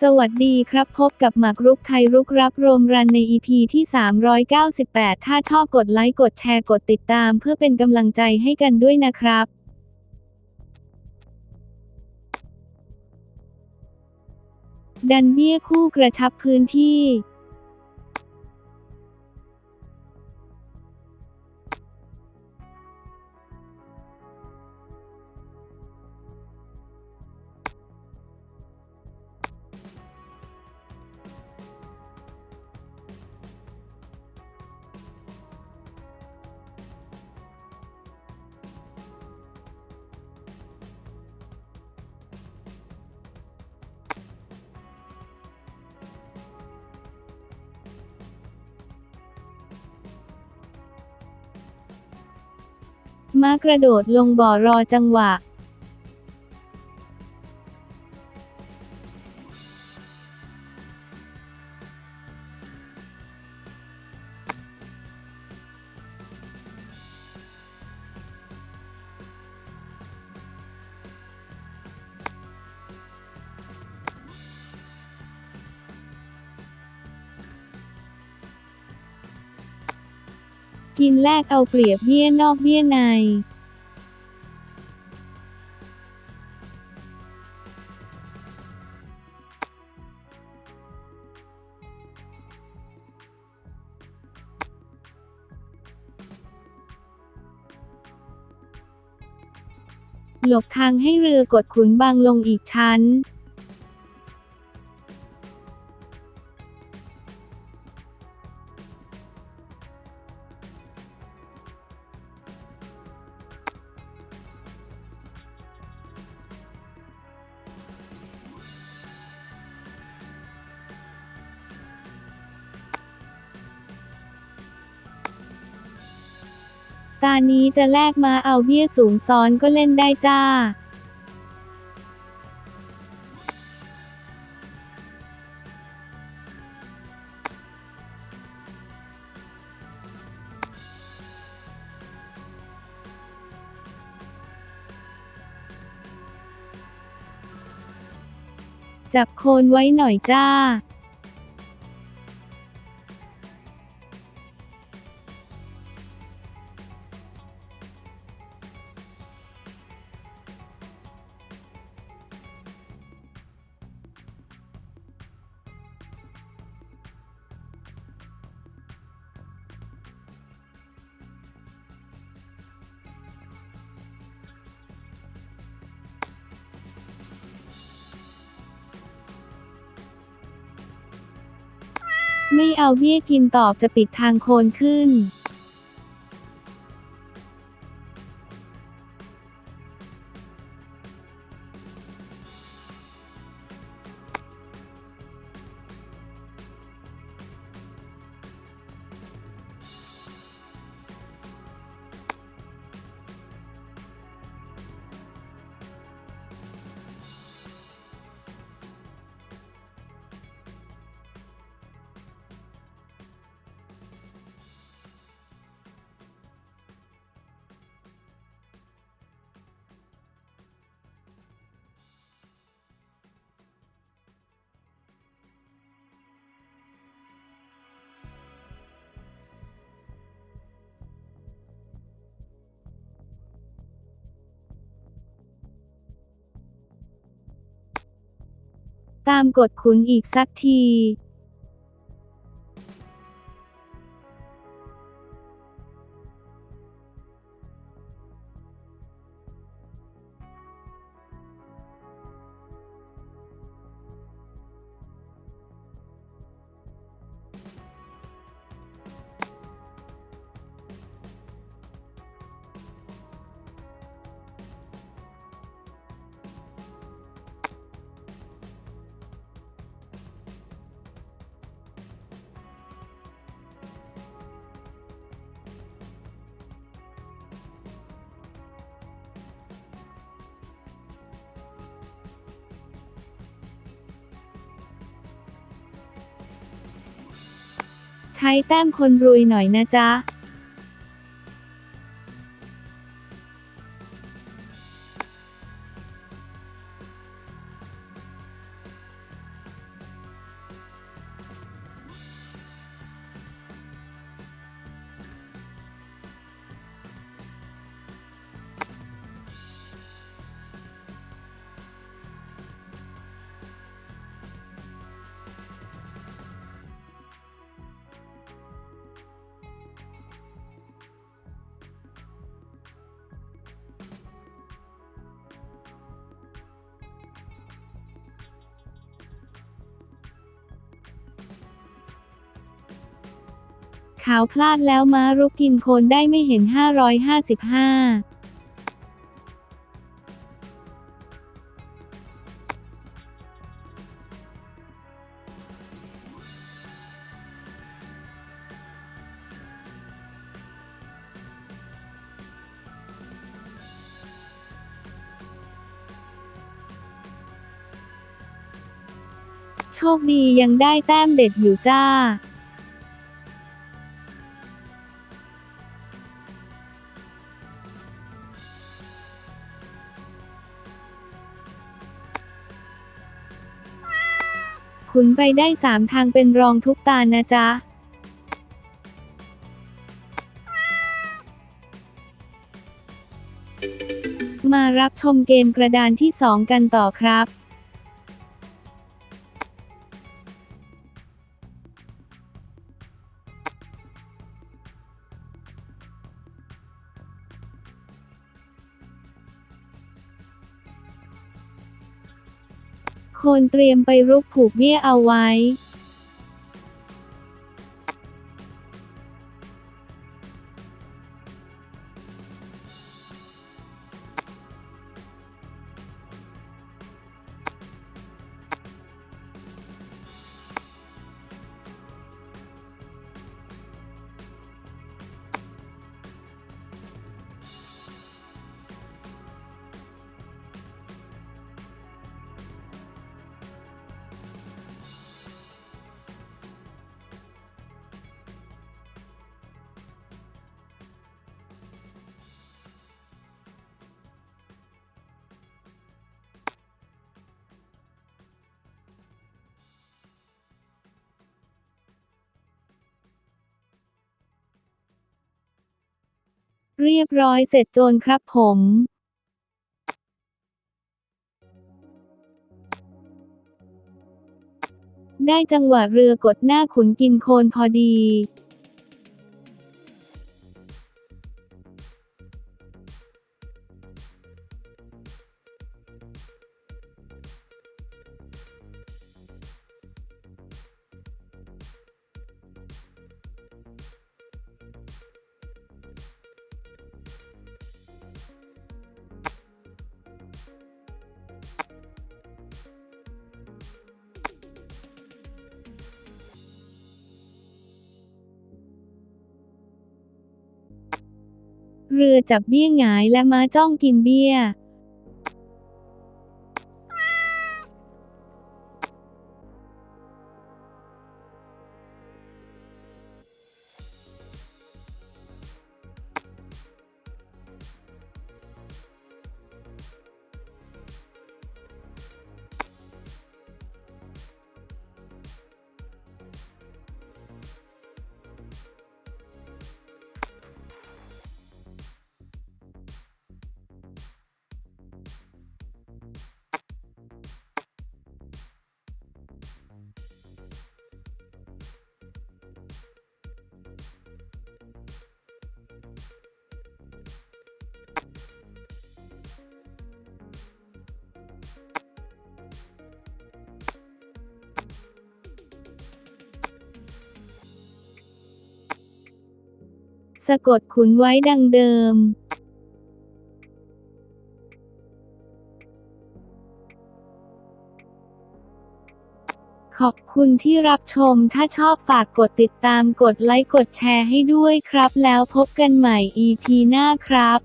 สวัสดีครับพบกับหมากรุกไทยรุกรับโรมรันใน EP ที่ 398 ถ้าชอบกดไลค์กดแชร์กดติดตามเพื่อเป็นกำลังใจให้กันด้วยนะครับดันเบี้ยคู่กระชับพื้นที่ม้ากระโดดลงบ่อรอจังหวะกินแลกเอาเปรียบเบี้ยนอกเบี้ยในหลบทางให้เรือกดขุนบางลงอีกชั้นตานี้จะแลกม้าเอาเบี้ยสูงซ้อนก็เล่นได้จ้าจับโคนไว้หน่อยจ้าไม่เอาเบี้ยกินตอบจะปิดทางโคนขึ้นตามกดขุนอีกสักทีใช้แต้มคนรวยหน่อยนะจ๊ะ ขาวพลาดแล้วม้ารุกกินโคนได้ไม่เห็น555โชคดียังได้แต้มเด็ดอยู่จ้าขุนไปได้3ทางเป็นรองทุกตานะจ๊ะมารับชมเกมกระดานที่2กันต่อครับโคนเตรียมไปรุกผูกเบี้ยเอาไว้เรียบร้อยเสร็จโจรครับผมได้จังหวะเรือกดหน้าขุนกินโคนพอดีเรือจับเบี้ยหงายและม้าจ้องกินเบี้ยสะกดขุนไว้ดังเดิมขอบคุณที่รับชมถ้าชอบฝากกดติดตามกดไลค์กดแชร์ให้ด้วยครับแล้วพบกันใหม่ EP หน้าครับ